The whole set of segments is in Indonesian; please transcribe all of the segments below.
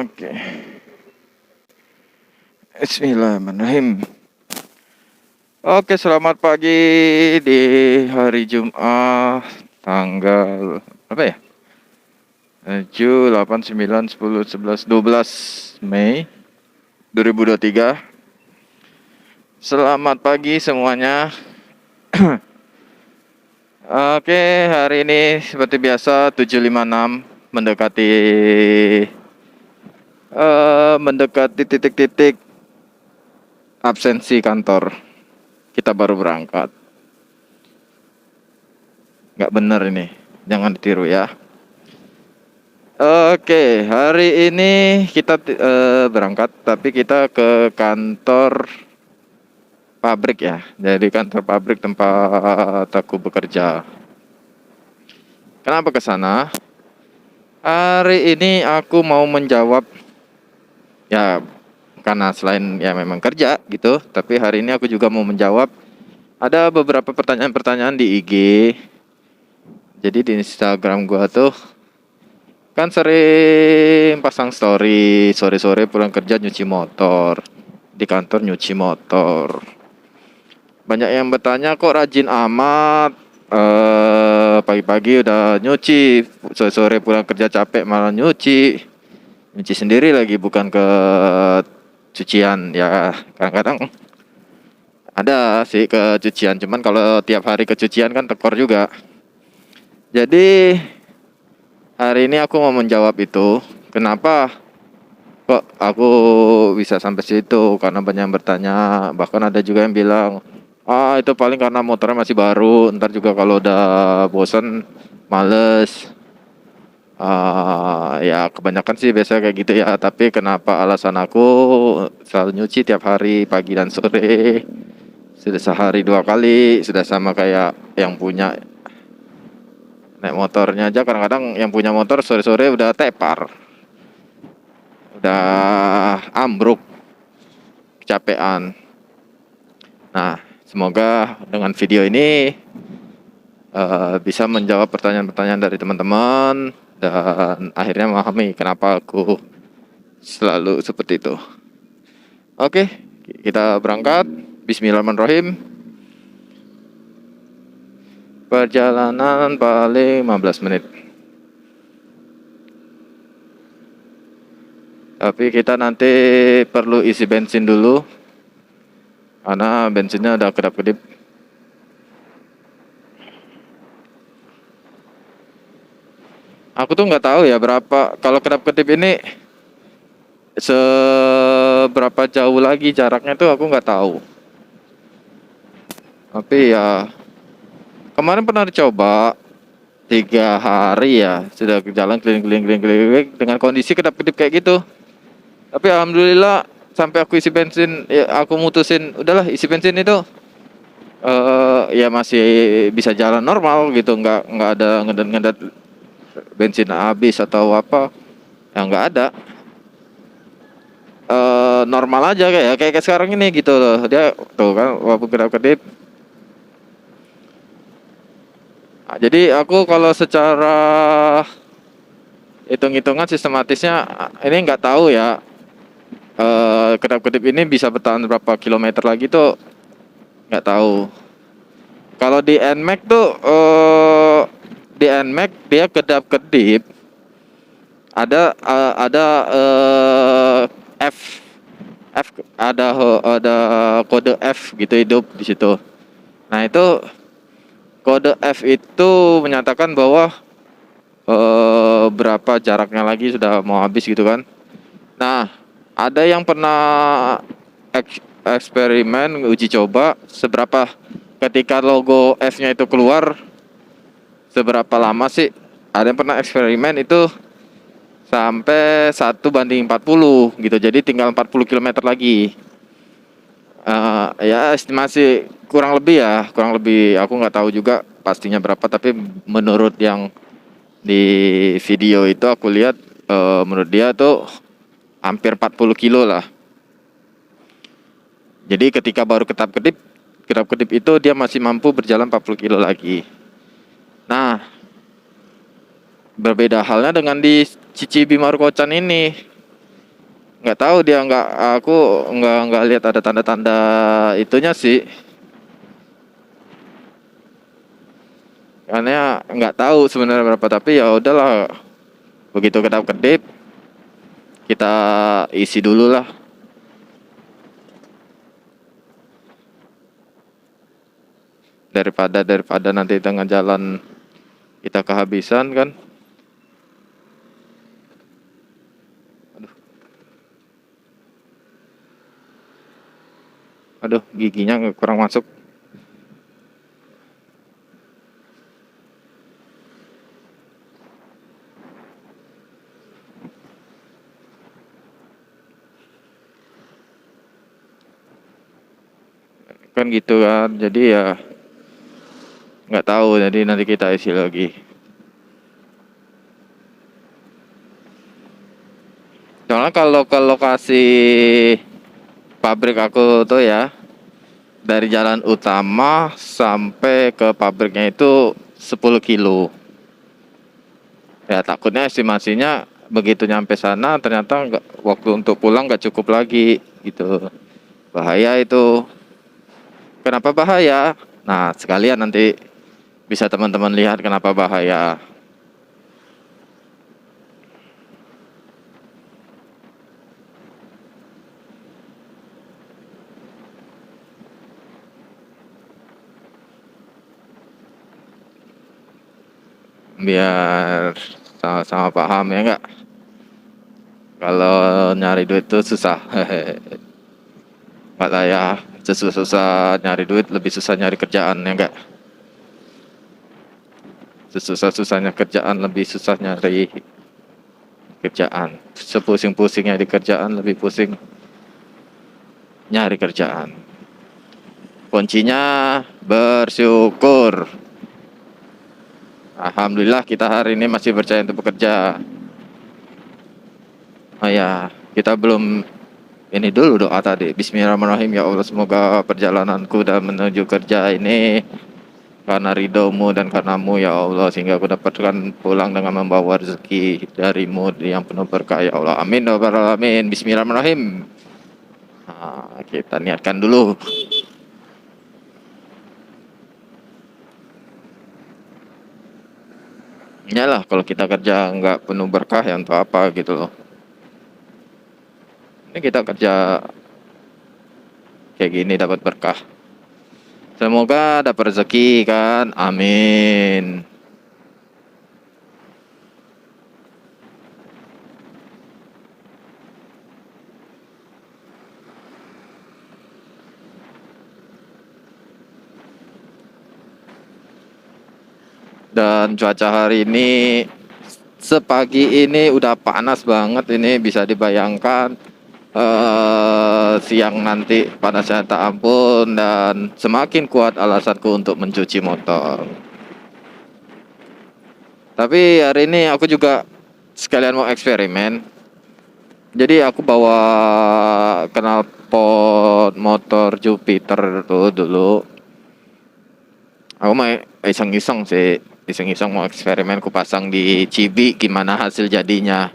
Oke. Bismillahirrahmanirrahim. Oke, selamat pagi di hari Jumat tanggal apa ya? 7, 8, 9, 10, 11, 12 Mei 2023. Selamat pagi semuanya. Oke, hari ini seperti biasa 7.56 mendekati titik-titik absensi kantor. Kita baru berangkat. Nggak bener ini, jangan ditiru ya. Oke, hari ini kita berangkat, tapi kita ke kantor pabrik ya. Jadi kantor pabrik tempat aku bekerja. Kenapa ke sana? Hari ini aku mau menjawab ya, karena selain ya memang kerja gitu, tapi hari ini aku juga mau menjawab ada beberapa pertanyaan-pertanyaan di IG. Jadi di Instagram gua tuh kan sering pasang story sore-sore pulang kerja nyuci motor, di kantor nyuci motor. Banyak yang bertanya, kok rajin amat, pagi-pagi udah nyuci, sore-sore pulang kerja capek malah nyuci sendiri lagi, bukan ke cucian. Ya kadang-kadang ada sih ke cucian, cuman kalau tiap hari ke cucian kan tekor juga. Jadi hari ini aku mau menjawab itu, kenapa kok aku bisa sampai situ, karena banyak yang bertanya. Bahkan ada juga yang bilang, itu paling karena motornya masih baru, ntar juga kalau udah bosen males. Ya kebanyakan sih biasa kayak gitu ya. Tapi kenapa alasan aku selalu nyuci tiap hari pagi dan sore, sudah sehari 2 kali, sudah sama kayak yang punya. Naik motornya aja kadang-kadang yang punya motor sore-sore udah tepar, udah ambruk, kecapean. Nah, semoga dengan video ini bisa menjawab pertanyaan-pertanyaan dari teman-teman dan akhirnya memahami kenapa aku selalu seperti itu. Oke, kita berangkat. Bismillahirrahmanirrahim. Perjalanan paling 15 menit. Tapi kita nanti perlu isi bensin dulu, karena bensinnya udah kedap-kedip. Aku tuh nggak tahu ya berapa, kalau kedap-kedip ini seberapa jauh lagi jaraknya tuh aku nggak tahu. Tapi ya kemarin pernah dicoba 3 hari ya, sudah jalan keliling dengan kondisi kedap-kedip kayak gitu. Tapi alhamdulillah sampai aku isi bensin, ya aku mutusin udahlah isi bensin itu ya masih bisa jalan normal gitu, nggak ada ngedet bensin habis atau apa, ya nggak ada. Normal aja kayak sekarang ini gitu loh. Dia tuh kan walaupun kedap-kedip. Jadi aku kalau secara hitung-hitungan sistematisnya ini nggak tahu ya, kedap-kedip ini bisa bertahan berapa kilometer lagi tuh nggak tahu. Kalau di NMAX tuh di NMAX dia kedap-kedip ada F ada kode F gitu hidup di situ. Nah itu kode F itu menyatakan bahwa berapa jaraknya lagi sudah mau habis gitu kan. Nah, ada yang pernah eksperimen uji coba seberapa ketika logo F-nya itu keluar, seberapa lama sih. Ada yang pernah eksperimen itu sampai 1:40 gitu. Jadi tinggal 40 km lagi. Ya estimasi kurang lebih aku nggak tahu juga pastinya berapa, tapi menurut yang di video itu aku lihat, menurut dia tuh hampir 40 kilo lah. Jadi ketika baru kedap-kedip itu dia masih mampu berjalan 40 kilo lagi. Nah, berbeda halnya dengan di Cici Bimarukocan ini. Nggak tahu dia nggak, aku nggak lihat ada tanda-tanda itunya sih. Karena nggak tahu sebenarnya berapa, tapi ya udahlah, begitu kedap-kedip kita isi dulu lah, daripada nanti tengah jalan kita kehabisan kan. Aduh, giginya kurang masuk. Kan gitu kan, jadi ya nggak tahu, jadi nanti kita isi lagi. Soalnya kalau ke lokasi pabrik aku tuh ya, dari jalan utama sampai ke pabriknya itu 10 kilo. Ya takutnya estimasinya begitu nyampe sana ternyata nggak, waktu untuk pulang nggak cukup lagi gitu. Bahaya itu. Kenapa bahaya? Nah, sekalian nanti bisa teman-teman lihat kenapa bahaya. Biar sama-sama paham ya enggak? Kalau nyari duit tuh susah. Kata ya, susah nyari duit lebih susah nyari kerjaan ya enggak? Susah-susahnya kerjaan lebih susah nyari kerjaan. Sepusing-pusingnya di kerjaan lebih pusing nyari kerjaan. Kuncinya bersyukur. Alhamdulillah kita hari ini masih percaya untuk bekerja. Oh ya, kita belum ini dulu doa tadi. Bismillahirrahmanirrahim. Ya Allah, semoga perjalananku dan menuju kerja ini karena ridhomu dan karenamu ya Allah, sehingga aku dapatkan pulang dengan membawa rezeki darimu yang penuh berkah ya Allah. Amin ya rabbal alamin. Bismillahirrahmanirrahim. Nah, kita niatkan dulu. Iyalah, kalau kita kerja nggak penuh berkah ya untuk apa gitu loh. Ini kita kerja kayak gini dapat berkah. Semoga dapat rezeki kan. Amin. Dan cuaca hari ini sepagi ini udah panas banget, ini bisa dibayangkan siang nanti panasnya tak ampun, dan semakin kuat alasanku untuk mencuci motor. Tapi hari ini aku juga sekalian mau eksperimen. Jadi aku bawa knalpot motor Jupiter tuh dulu. Aku mau iseng-iseng sih, iseng-iseng mau eksperimen, ku pasang di Cibi, gimana hasil jadinya.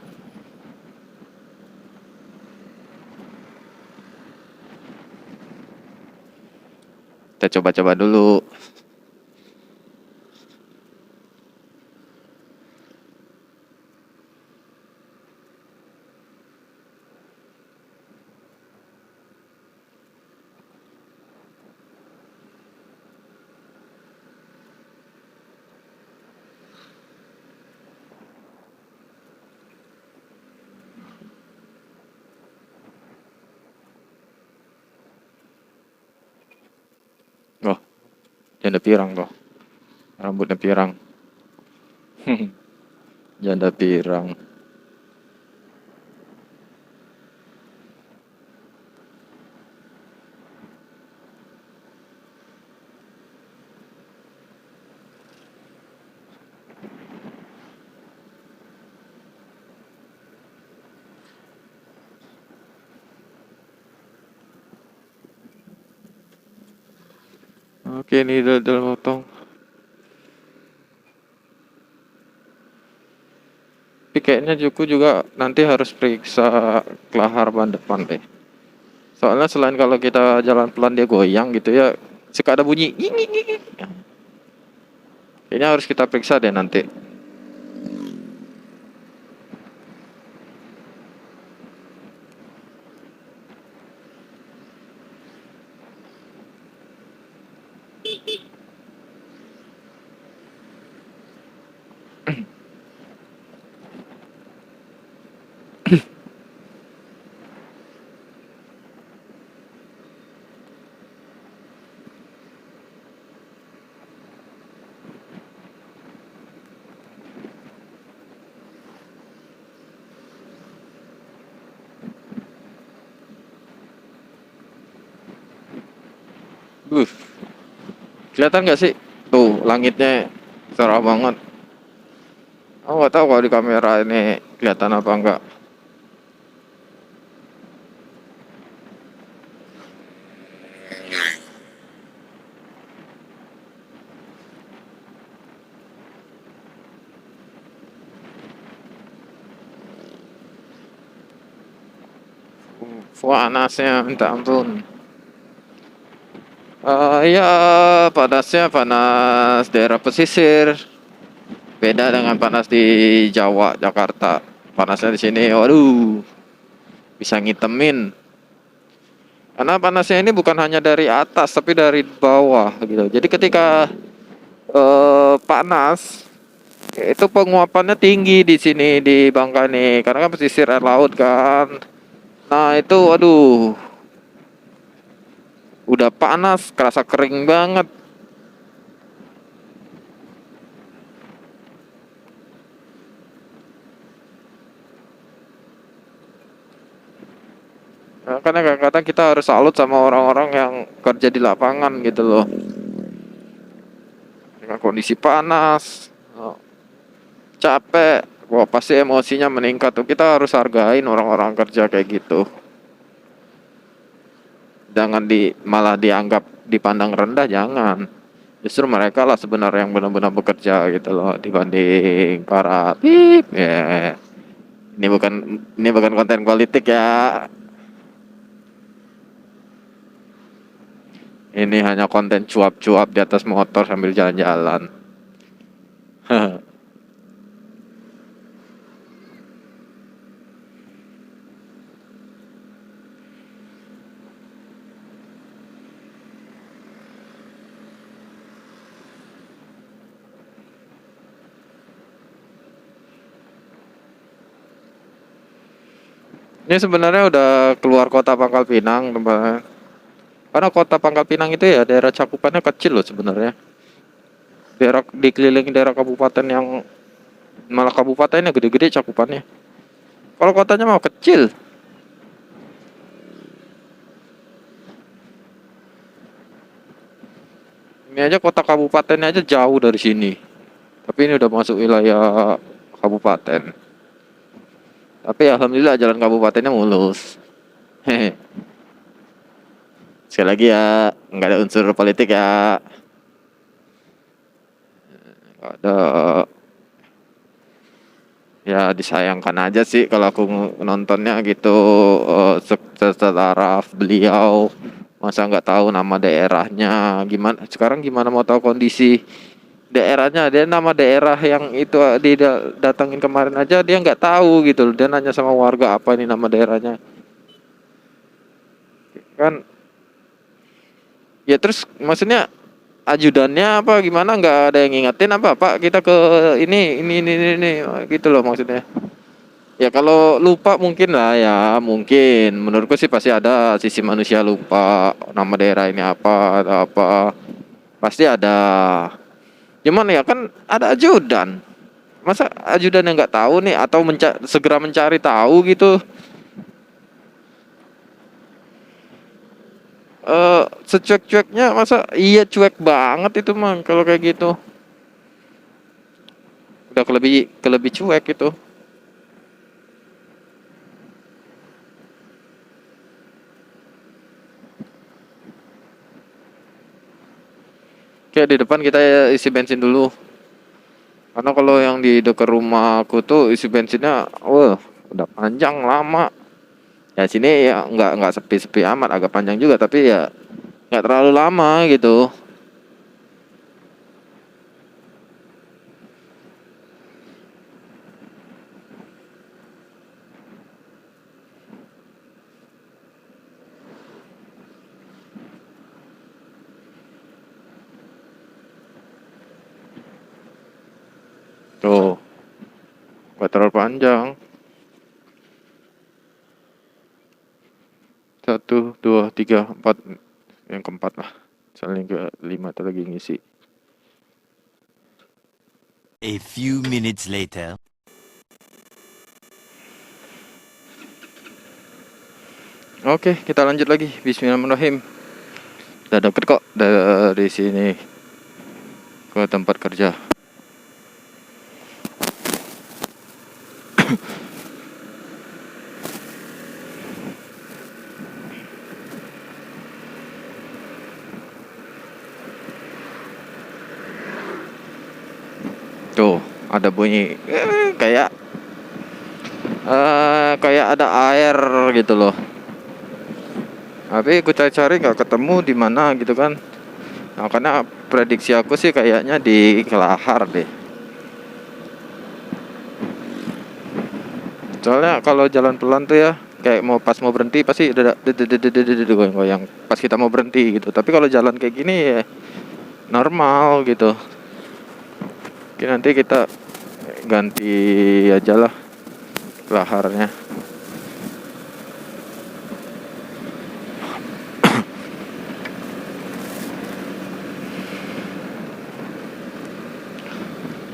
Kita coba-coba dulu. Oh, janda pirang kok. Rambutnya pirang. Janda pirang. Oke, ini dodol potong. Tapi kayaknya Juku juga nanti harus periksa kelahar ban depan deh. Soalnya selain kalau kita jalan pelan dia goyang gitu ya, suka ada bunyi. Nging, nging, nging, nging. Kayaknya harus kita periksa deh nanti. Uh, kelihatan nggak sih? Tuh langitnya cerah banget. Aku nggak tahu kalau di kamera ini kelihatan apa enggak. Panasnya minta ampun. Ya panasnya panas daerah pesisir. Beda dengan panas di Jawa, Jakarta. Panasnya di sini, waduh, bisa ngitemin. Karena panasnya ini bukan hanya dari atas, tapi dari bawah gitu. Jadi ketika panas, itu penguapannya tinggi di sini di Bangka nih. Karena kan pesisir air laut kan. Nah itu, waduh, udah panas, kerasa kering banget. Nah, karena kadang-kadang kita harus salut sama orang-orang yang kerja di lapangan gitu loh. Dengan kondisi panas, capek, wah pasti emosinya meningkat tuh. Kita harus hargain orang-orang kerja kayak gitu. Jangan malah dianggap dipandang rendah, jangan. Justru mereka lah sebenarnya yang benar-benar bekerja gitu loh dibanding para pip ya. Ini bukan konten politik ya. Ini hanya konten cuap-cuap di atas motor sambil jalan-jalan. Ini sebenarnya udah keluar kota Pangkal Pinang, teman. Karena kota Pangkal Pinang itu ya daerah cakupannya kecil loh sebenarnya. Daerah dikelilingi daerah kabupaten yang malah kabupatennya gede-gede cakupannya. Kalau kotanya mau kecil. Ini aja kota kabupatennya aja jauh dari sini. Tapi ini udah masuk wilayah kabupaten. Tapi alhamdulillah jalan kabupatennya mulus. Hehe. Sekali lagi ya, nggak ada unsur politik ya. Nggak ada. Ya disayangkan aja sih kalau aku nontonnya gitu setaraf beliau masa nggak tahu nama daerahnya gimana sekarang gimana mau tahu kondisi daerahnya dia nama daerah yang itu didatengin kemarin aja dia nggak tahu gitu loh. Dia nanya sama warga apa ini nama daerahnya kan ya terus maksudnya ajudannya apa gimana nggak ada yang ngingetin apa Pak kita ke ini gitu loh maksudnya. Ya kalau lupa mungkin lah ya, mungkin. Menurutku sih pasti ada sisi manusia lupa nama daerah ini apa atau apa. Pasti ada. Cuman ya kan ada ajudan. Masa ajudan yang nggak tahu nih atau segera mencari tahu gitu. Secuek-cueknya masa iya cuek banget itu mah kalau kayak gitu. Udah kelebih cuek gitu. Kayak di depan kita isi bensin dulu. Karena kalau yang di dekat rumahku tuh isi bensinnya, wah, udah panjang lama. Ya sini ya nggak sepi-sepi amat, agak panjang juga tapi ya nggak terlalu lama gitu. Tuh, nggak terlalu panjang. Satu, dua, tiga, empat, yang keempat lah. Soalnya ke lima tuh lagi ngisi. A few minutes later. Oke, kita lanjut lagi. Bismillahirrahmanirrahim. Udah deket kok dari sini ke tempat kerja. Tuh, ada bunyi kayak ada air gitu loh. Tapi aku cari-cari nggak ketemu di mana gitu kan. Nah, karena prediksi aku sih kayaknya di Kelahar deh. Soalnya kalau jalan pelan tuh ya, kayak pas mau berhenti pasti udah goyang-goyang pas kita mau berhenti gitu. Tapi kalau jalan kayak gini ya normal gitu. Oke, nanti kita ganti aja lah laharnya.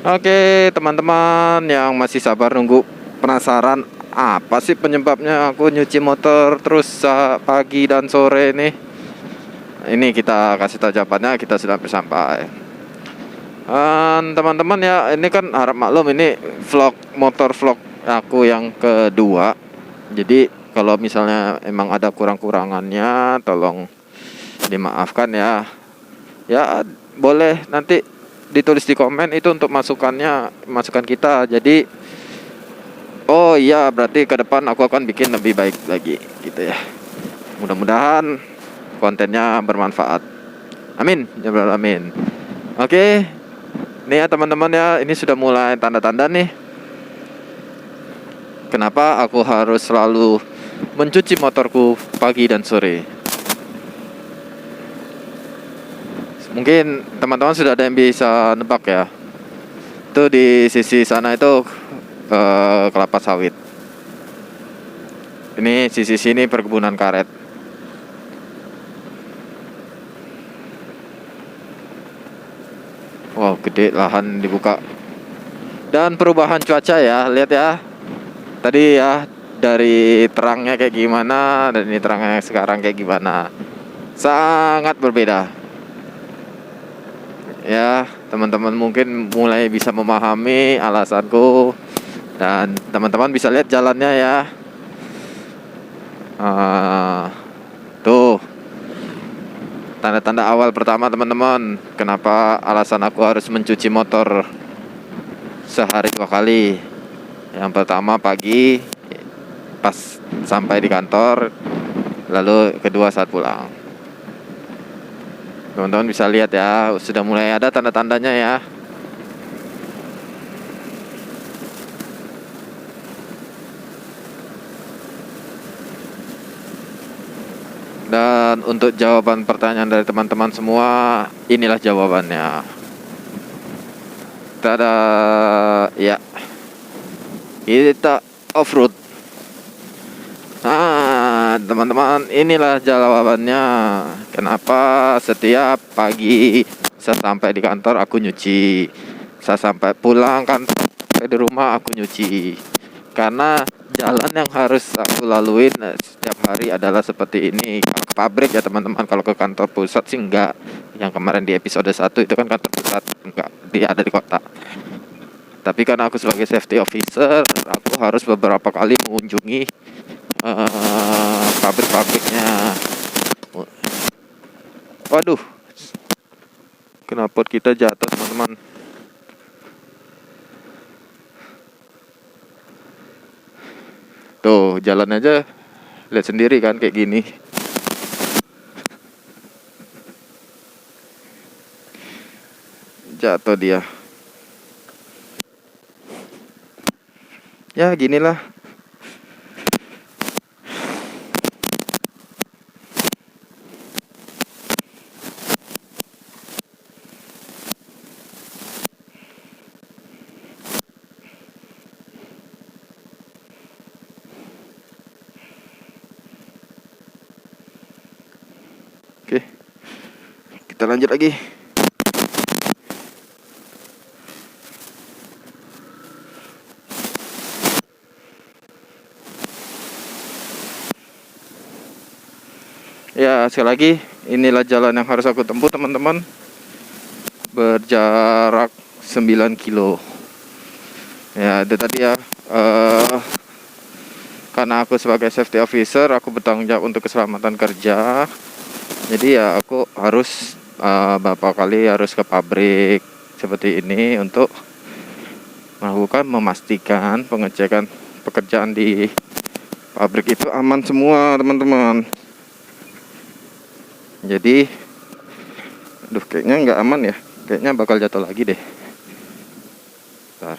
Oke, teman-teman yang masih sabar nunggu, penasaran apa sih penyebabnya aku nyuci motor terus pagi dan sore ini? Ini kita kasih tahu jawabannya, kita sudah sampai. Teman-teman ya, ini kan harap maklum ini motor vlog aku yang kedua. Jadi kalau misalnya emang ada kurang-kurangannya, tolong dimaafkan ya. Ya boleh nanti ditulis di komen itu untuk masukan kita. Jadi oh iya, berarti ke depan aku akan bikin lebih baik lagi gitu ya. Mudah-mudahan kontennya bermanfaat. Amin, ya rabbal alamin. Oke. Nih ya teman-teman ya, ini sudah mulai tanda-tanda nih. Kenapa aku harus selalu mencuci motorku pagi dan sore? Mungkin teman-teman sudah ada yang bisa nebak ya. Itu di sisi sana itu kelapa sawit. Ini sisi sini perkebunan karet. Wow, gede lahan dibuka. Dan perubahan cuaca ya, lihat ya. Tadi ya dari terangnya kayak gimana dan ini terangnya sekarang kayak gimana. Sangat berbeda. Ya, teman-teman mungkin mulai bisa memahami alasanku dan teman-teman bisa lihat jalannya ya. Tuh tanda-tanda awal pertama teman-teman, kenapa alasan aku harus mencuci motor sehari 2 kali. Yang pertama pagi pas sampai di kantor, lalu kedua saat pulang. Teman-teman bisa lihat ya, sudah mulai ada tanda-tandanya ya. Dan untuk jawaban pertanyaan dari teman-teman semua, inilah jawabannya. Tada, ya. Kita off-road. Nah, teman-teman, inilah jawabannya. Kenapa setiap pagi saya sampai di kantor aku nyuci, saya sampai pulang kantor sampai di rumah aku nyuci. Karena jalan yang harus aku laluin setiap hari adalah seperti ini. Kalau ke pabrik ya teman-teman, kalau ke kantor pusat sih enggak. Yang kemarin di episode 1 itu kan kantor pusat, enggak, dia ada di kota. Tapi karena aku sebagai safety officer, aku harus beberapa kali mengunjungi pabrik-pabriknya. Waduh, knalpot kita jatuh teman-teman. Tuh, jalan aja lihat sendiri kan kayak gini. Jatuh dia. Ya ginilah. Oke, kita lanjut lagi. Ya, sekali lagi, inilah jalan yang harus aku tempuh, teman-teman. Berjarak 9 kilo. Ya, itu tadi ya. Karena aku sebagai safety officer, aku bertanggung jawab untuk keselamatan kerja. Jadi ya aku harus beberapa kali harus ke pabrik seperti ini untuk memastikan pengecekan pekerjaan di pabrik itu aman semua, teman-teman. Jadi kayaknya nggak aman ya, kayaknya bakal jatuh lagi deh. Bentar.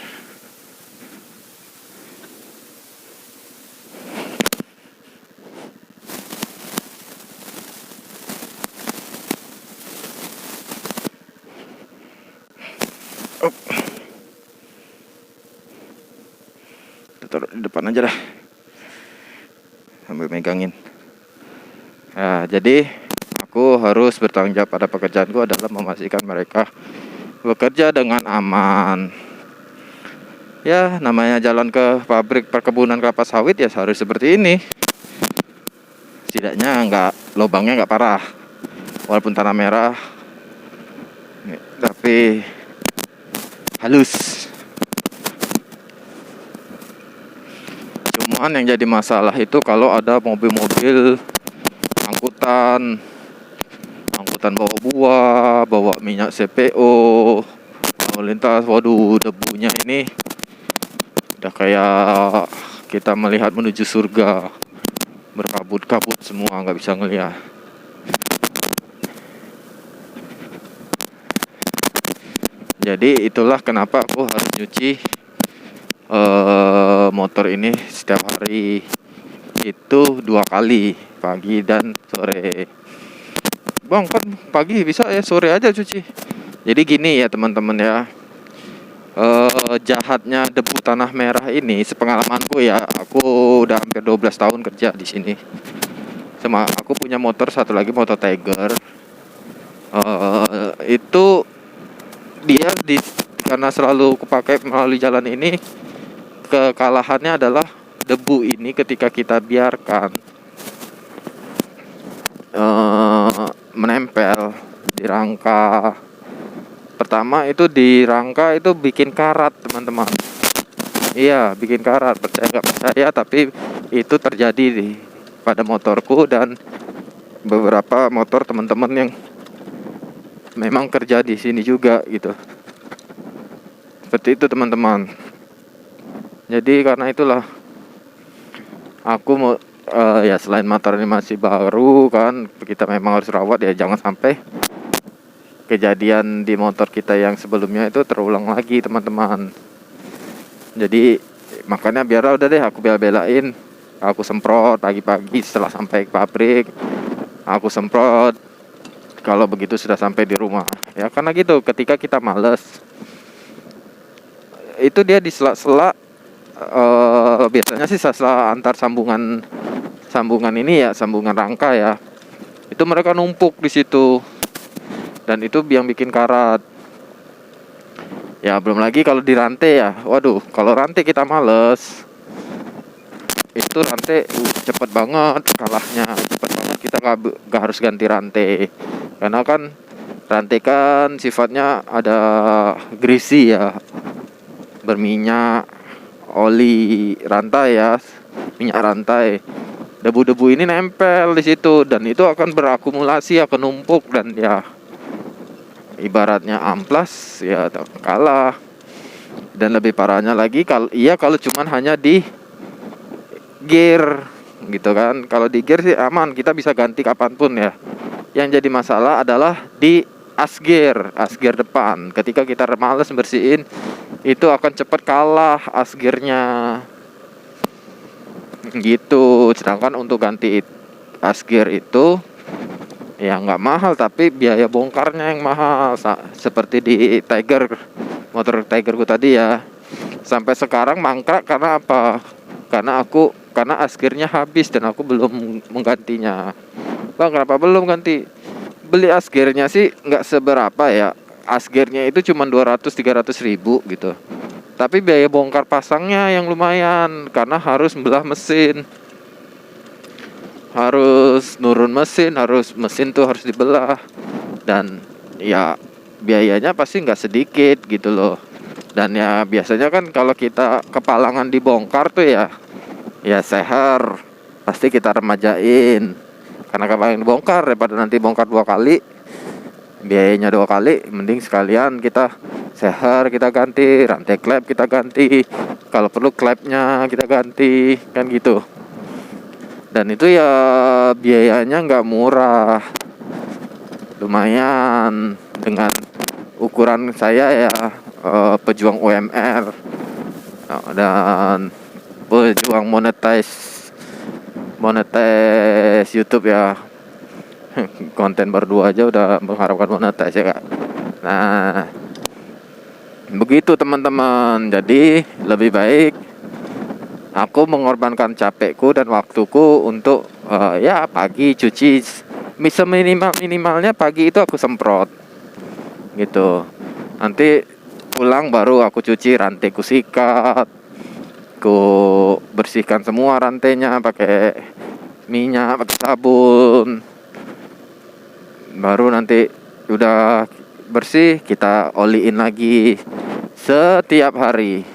Taruh di depan aja dah, sambil megangin. Nah, jadi aku harus bertanggung jawab pada pekerjaanku adalah memastikan mereka bekerja dengan aman. Ya, namanya jalan ke pabrik perkebunan kelapa sawit ya harus seperti ini. Setidaknya lubangnya nggak parah, walaupun tanah merah, tapi halus. Cuman yang jadi masalah itu kalau ada mobil-mobil angkutan bawa buah, bawa minyak CPO, lalu lintas. Waduh, debunya ini udah kayak kita melihat menuju surga, berkabut-kabut semua, nggak bisa ngelihat. Jadi itulah kenapa aku harus nyuci motor ini setiap hari, itu 2 kali, pagi dan sore. Bang, kan pagi bisa ya, sore aja cuci. Jadi gini ya teman-teman ya, jahatnya debu tanah merah ini, sepengalamanku ya, aku udah hampir 12 tahun kerja di sini. Aku punya motor satu lagi, motor Tiger. Itu dia karena selalu kupakai melalui jalan ini, kekalahannya adalah debu ini ketika kita biarkan menempel di rangka. Pertama itu di rangka itu bikin karat, teman-teman. Iya, bikin karat. Percaya nggak percaya, tapi itu terjadi pada motorku dan beberapa motor teman-teman yang memang kerja di sini juga gitu. Seperti itu, teman-teman. Jadi karena itulah aku mau ya selain motor ini masih baru kan, kita memang harus rawat ya, jangan sampai kejadian di motor kita yang sebelumnya itu terulang lagi, teman-teman. Jadi makanya biar udah deh aku bela-belain, aku semprot pagi-pagi setelah sampai ke pabrik, aku semprot kalau begitu sudah sampai di rumah. Ya karena gitu, ketika kita males, itu dia di sela-sela biasanya sih sela antar sambungan ini ya, sambungan rangka ya, itu mereka numpuk di situ. Dan itu yang bikin karat. Ya belum lagi kalau di rantai ya. Waduh, kalau rantai kita males, itu rantai cepet banget kalahnya, cepet banget. Kita gak harus ganti rantai, karena kan rantai kan sifatnya ada greasy ya, berminyak, oli rantai ya, minyak rantai. Debu-debu ini nempel di situ dan itu akan berakumulasi, akan numpuk dan ya ibaratnya amplas ya, kalah. Dan lebih parahnya lagi kalau cuman hanya di gear gitu kan. Kalau di gear sih aman, kita bisa ganti kapanpun ya. Yang jadi masalah adalah di as gear depan. Ketika kita males bersihin, itu akan cepat kalah as gearnya gitu. Sedangkan untuk ganti as gear itu ya nggak mahal, tapi biaya bongkarnya yang mahal. Seperti di motor Tigerku tadi ya, sampai sekarang mangkrak karena apa? Karena as gearnya habis dan aku belum menggantinya. Bang, kenapa belum ganti? Beli as gearnya sih nggak seberapa ya. As gearnya itu cuma 200-300 ribu gitu. Tapi biaya bongkar pasangnya yang lumayan, karena harus belah mesin, harus nurun mesin, mesin tuh harus dibelah. Dan ya biayanya pasti nggak sedikit gitu loh. Dan ya biasanya kan kalau kita kepalangan dibongkar tuh ya seher pasti kita remajain, karena kepalangan dibongkar daripada nanti bongkar 2 kali, biayanya 2 kali. Mending sekalian kita seher, kita ganti rantai klep, kita ganti kalau perlu klepnya kita ganti kan gitu. Dan itu ya biayanya nggak murah, lumayan dengan ukuran saya ya, pejuang UMR dan pejuang monetize YouTube ya. Konten berdua aja udah mengharapkan monetize ya kak. Nah begitu teman-teman. Jadi lebih baik aku mengorbankan capekku dan waktuku untuk ya pagi cuci minimalnya pagi itu aku semprot gitu. Nanti pulang baru aku cuci rantai, ku sikat, ku bersihkan semua rantainya pakai minyak, pakai sabun. Baru nanti udah bersih kita oliin lagi setiap hari.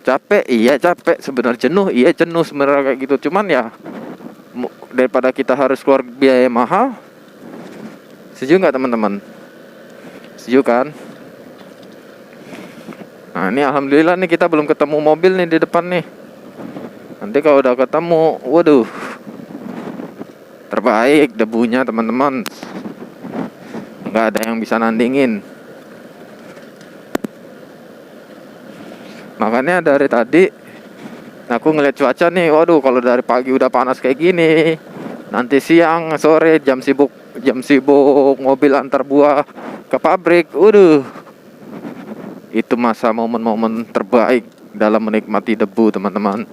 Capek, iya capek sebenarnya, jenuh sebenarnya kayak gitu. Cuman ya daripada kita harus keluar biaya mahal. Setuju nggak teman-teman? Setuju kan? Nah ini alhamdulillah nih kita belum ketemu mobil nih di depan nih. Nanti kalau udah ketemu, waduh, terbaik debunya teman-teman, nggak ada yang bisa nandingin. Makanya dari tadi aku ngeliat cuaca nih, waduh kalau dari pagi udah panas kayak gini, nanti siang sore jam sibuk mobil antar buah ke pabrik, waduh, itu masa momen-momen terbaik dalam menikmati debu teman-teman.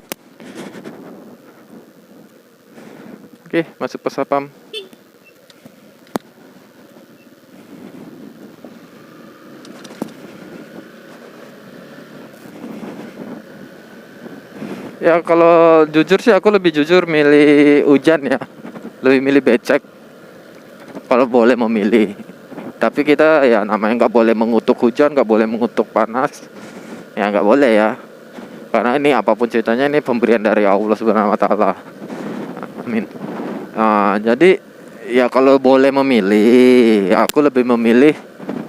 Oke, masuk ke sapam. Ya kalau jujur sih aku lebih jujur milih hujan ya. Lebih milih becek kalau boleh memilih. Tapi kita ya namanya nggak boleh mengutuk hujan, nggak boleh mengutuk panas. Ya nggak boleh ya. Karena ini apapun ceritanya ini pemberian dari Allah Subhanahu wa taala. Amin. Nah, jadi ya kalau boleh memilih, aku lebih memilih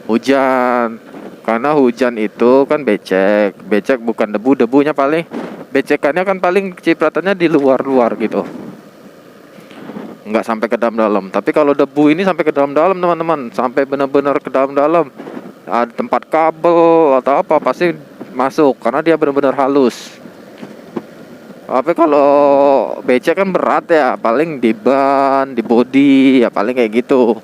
hujan. Karena hujan itu kan becek. Becek bukan debu, debunya paling becekannya kan paling cipratannya di luar-luar gitu, nggak sampai ke dalam-dalam. Tapi kalau debu ini sampai ke dalam-dalam teman-teman, sampai benar-benar ke dalam-dalam. Ada tempat kabel atau apa pasti masuk karena dia benar-benar halus. Tapi kalau becek kan berat ya, paling di ban, di bodi ya paling kayak gitu.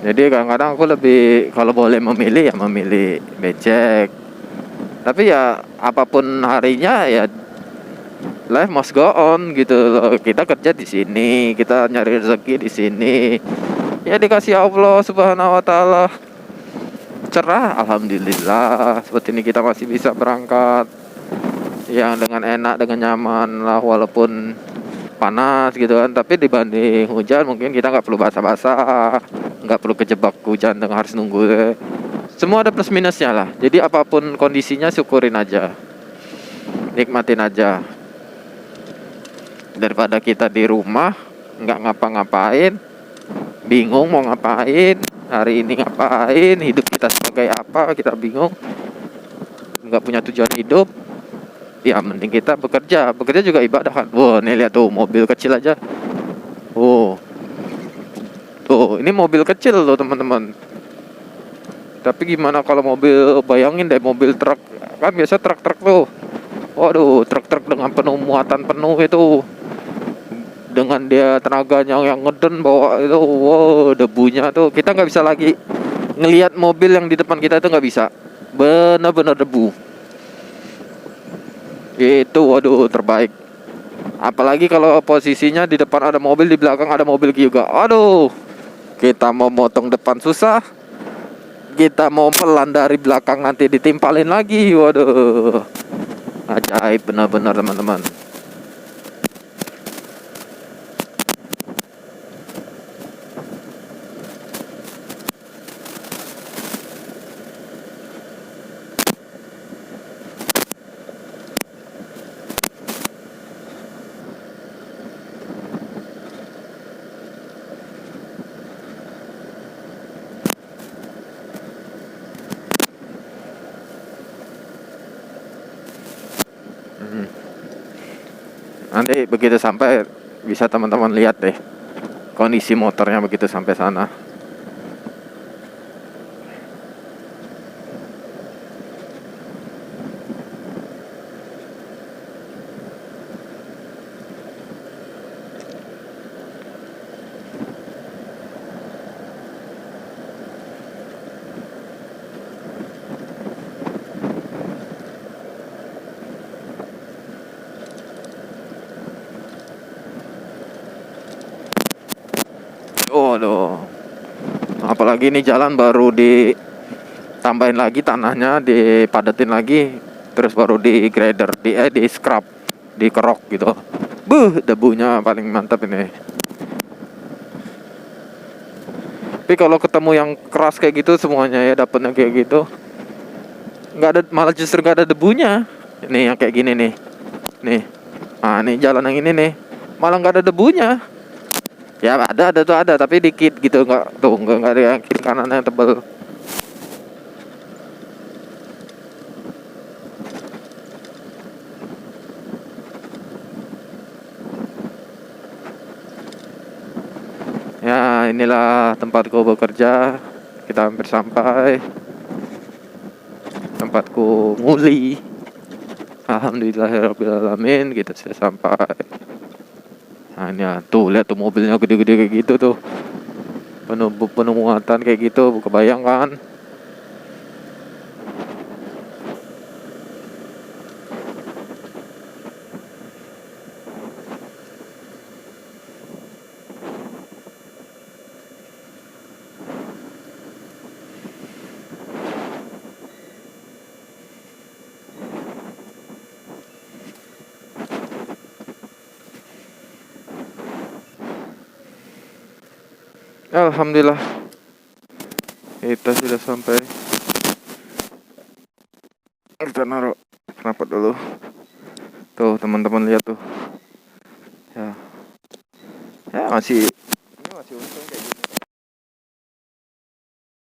Jadi kadang-kadang aku lebih kalau boleh memilih ya memilih becek. Tapi ya apapun harinya ya life must go on gitu loh. Kita kerja di sini, kita nyari rezeki di sini. Ya dikasih Allah Subhanahu wa taala cerah, alhamdulillah. Seperti ini kita masih bisa berangkat yang dengan enak, dengan nyaman lah, walaupun panas gitu kan. Tapi dibanding hujan mungkin kita nggak perlu basah-basah, nggak perlu kejebak hujan dengan harus nunggu. Semua ada plus minusnya lah. Jadi apapun kondisinya syukurin aja, nikmatin aja. Daripada kita di rumah nggak ngapa-ngapain, bingung mau ngapain, hari ini ngapain, hidup kita sebagai apa, kita bingung, nggak punya tujuan hidup. Ya mending kita bekerja juga ibadah kan. Wah, nih lihat tuh mobil kecil aja. Oh, tuh ini mobil kecil loh teman-teman. Tapi gimana kalau mobil, bayangin deh mobil truk, kan biasa truk-truk tuh. Waduh, truk-truk dengan penuh muatan penuh itu, dengan dia tenaganya yang ngeden bawa itu, wow, debunya tuh kita nggak bisa lagi ngelihat mobil yang di depan kita itu, nggak bisa, bener-bener debu itu. Waduh, terbaik. Apalagi kalau posisinya di depan ada mobil, di belakang ada mobil juga. Aduh, kita mau motong depan susah, kita mau pelan dari belakang nanti ditimpalin lagi. Waduh, ajaib benar-benar teman-teman. Nanti begitu sampai bisa teman-teman lihat deh kondisi motornya begitu sampai sana. Waduh, apalagi ini jalan baru ditambahin lagi tanahnya, dipadetin lagi, terus baru di grader, di scrub, dikerok gitu. Debunya paling mantap ini. Tapi kalau ketemu yang keras kayak gitu semuanya ya dapatnya kayak gitu, nggak ada, malah justru nggak ada debunya. Ini yang kayak gini nih, nih, nah nih jalan yang ini nih, malah nggak ada debunya. Ya ada tuh ada, tapi dikit gitu, nggak ada yang kiri kanannya tebel. Ya inilah tempatku bekerja, kita hampir sampai. Tempatku nguli, alhamdulillahirobbilalamin, kita sudah sampai. Nah ini ya, tuh lihat tuh mobilnya gede-gede kayak gitu tuh, penuh muatan kayak gitu, kebayang kan. Alhamdulillah kita sudah sampai. Kita naruh knalpot dulu. Tuh teman-teman lihat tuh. Ya, ya masih, ini masih untung.